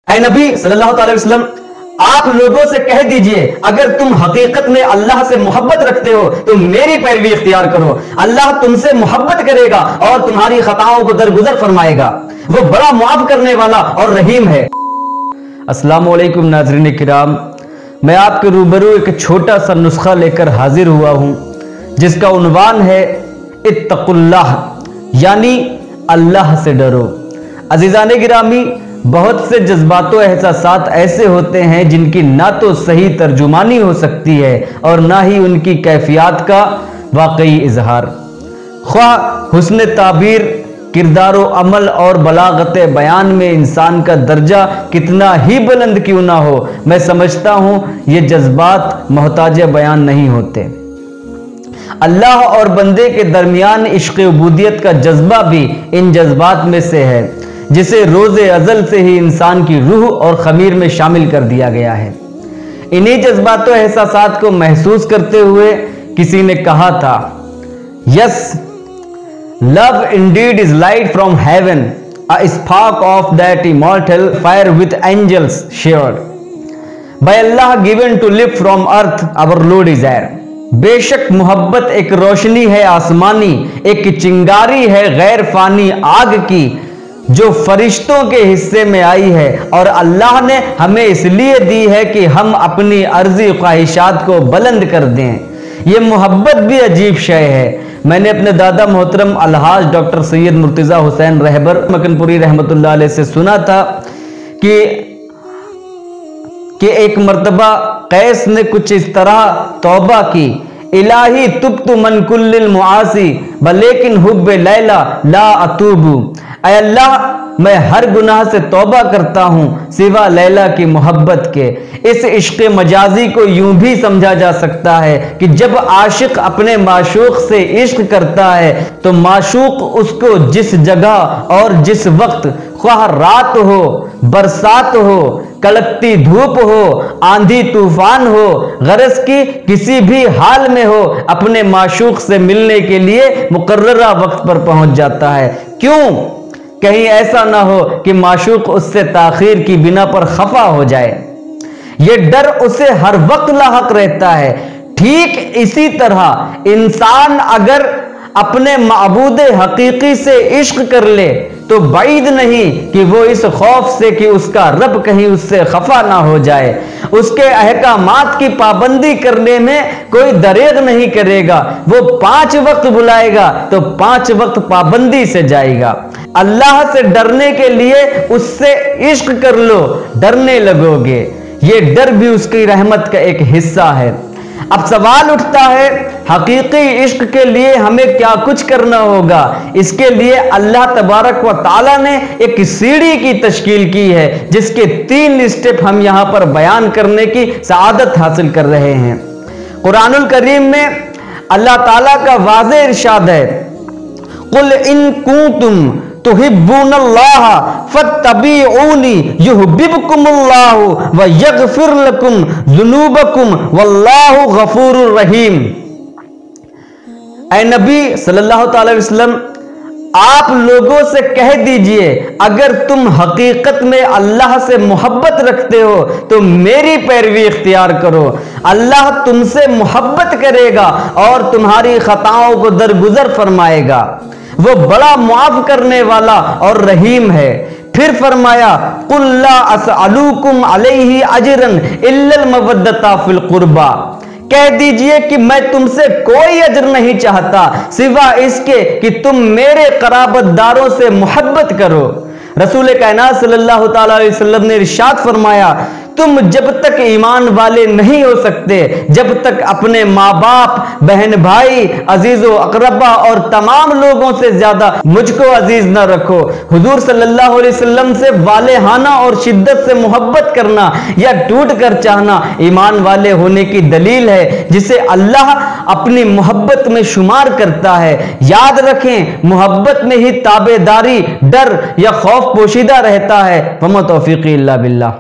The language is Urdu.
اے نبی صلی اللہ علیہ وسلم، آپ لوگوں سے کہہ دیجئے اگر تم حقیقت میں اللہ سے محبت رکھتے ہو تو میری پیروی اختیار کرو، اللہ تم سے محبت کرے گا اور تمہاری خطاؤں کو درگزر فرمائے گا، وہ بڑا معاف کرنے والا اور رحیم ہے۔ السلام علیکم ناظرین کرام، میں آپ کے روبرو ایک چھوٹا سا نسخہ لے کر حاضر ہوا ہوں جس کا عنوان ہے اتقوا اللہ، یعنی اللہ سے ڈرو۔ عزیزان گرامی، بہت سے جذبات و احساسات ایسے ہوتے ہیں جن کی نہ تو صحیح ترجمانی ہو سکتی ہے اور نہ ہی ان کی کیفیات کا واقعی اظہار، خواہ حسن تعبیر، کردار و عمل اور بلاغت بیان میں انسان کا درجہ کتنا ہی بلند کیوں نہ ہو، میں سمجھتا ہوں یہ جذبات محتاج بیان نہیں ہوتے۔ اللہ اور بندے کے درمیان عشق عبودیت کا جذبہ بھی ان جذبات میں سے ہے جسے روز ازل سے ہی انسان کی روح اور خمیر میں شامل کر دیا گیا ہے۔ انہی جذبات و احساسات کو محسوس کرتے ہوئے کسی نے کہا تھا، "Yes, love indeed is light from heaven, a spark of that immortal fire with angels shared. By Allah given to live from earth, our Lord is there." بے شک محبت ایک روشنی ہے آسمانی، ایک چنگاری ہے غیر فانی آگ کی جو فرشتوں کے حصے میں آئی ہے، اور اللہ نے ہمیں اس لیے دی ہے کہ ہم اپنی عرضی خواہشات کو بلند کر دیں۔ یہ محبت بھی عجیب شے ہے۔ میں نے اپنے دادا محترم الحاج ڈاکٹر سید مرتضی حسین رہبر مکن پوری رحمت اللہ علیہ سے سنا تھا کہ ایک مرتبہ قیس نے کچھ اس طرح توبہ کی، "الہی تبت من کل المعاصی ولیکن حب لیلا لا اتوب"، اے اللہ میں ہر گناہ سے توبہ کرتا ہوں سوا لیلا کی محبت کے۔ اس عشق مجازی کو یوں بھی سمجھا جا سکتا ہے کہ جب عاشق اپنے معشوق سے عشق کرتا ہے تو معشوق اس کو جس جگہ اور جس وقت، خواہ رات ہو، برسات ہو، کڑکتی دھوپ ہو، آندھی طوفان ہو، غرض کی کسی بھی حال میں ہو، اپنے معشوق سے ملنے کے لیے مقررہ وقت پر پہنچ جاتا ہے۔ کیوں؟ کہیں ایسا نہ ہو کہ معشوق اس سے تاخیر کی بنا پر خفا ہو جائے۔ یہ ڈر اسے ہر وقت لاحق رہتا ہے۔ ٹھیک اسی طرح انسان اگر اپنے معبود حقیقی سے عشق کر لے تو بعید نہیں کہ وہ اس خوف سے کہ اس کا رب کہیں اس سے خفا نہ ہو جائے، اس کے احکامات کی پابندی کرنے میں کوئی دریغ نہیں کرے گا۔ وہ 5 وقت بلائے گا تو 5 وقت پابندی سے جائے گا۔ اللہ سے ڈرنے کے لیے اس سے عشق کر لو، ڈرنے لگو گے۔ یہ ڈر بھی اس کی رحمت کا ایک حصہ ہے۔ اب سوال اٹھتا ہے، حقیقی عشق کے لیے ہمیں کیا کچھ کرنا ہوگا؟ اس کے لیے اللہ تبارک و تعالی نے ایک سیڑھی کی تشکیل کی ہے جس کے 3 سٹیپ ہم یہاں پر بیان کرنے کی سعادت حاصل کر رہے ہیں۔ قرآن الکریم میں اللہ تعالیٰ کا واضح ارشاد ہے، قُلْ إِن كُنتُمْ تحبون اللہ فاتبعونی یحببکم اللہ ویغفر لکم ذنوبکم واللہ غفور الرحیم۔ اے نبی صلی اللہ علیہ وسلم، آپ لوگوں سے کہہ دیجئے اگر تم حقیقت میں اللہ سے محبت رکھتے ہو تو میری پیروی اختیار کرو، اللہ تم سے محبت کرے گا اور تمہاری خطاؤں کو درگزر فرمائے گا، وہ بڑا معاف کرنے والا اور رحیم ہے۔ پھر فرمایا، قُلْ لَا أَسْأَلُوكُمْ عَلَيْهِ أَجْرًا إِلَّا الْمَوَدَّةَ فِي الْقُرْبَى، کہہ دیجئے کہ میں تم سے کوئی اجر نہیں چاہتا سوا اس کے کہ تم میرے قرابت داروں سے محبت کرو۔ رسول کائنات صلی اللہ تعالیٰ علیہ وسلم نے ارشاد فرمایا، تم جب تک ایمان والے نہیں ہو سکتے جب تک اپنے ماں باپ، بہن بھائی، عزیز و اقربا اور تمام لوگوں سے زیادہ مجھ کو عزیز نہ رکھو۔ حضور صلی اللہ علیہ وسلم سے والہانہ اور شدت سے محبت کرنا یا ٹوٹ کر چاہنا ایمان والے ہونے کی دلیل ہے جسے اللہ اپنی محبت میں شمار کرتا ہے۔ یاد رکھیں، محبت میں ہی تابع داری، ڈر یا خوف پوشیدہ رہتا ہے۔ وما توفیقی الا باللہ۔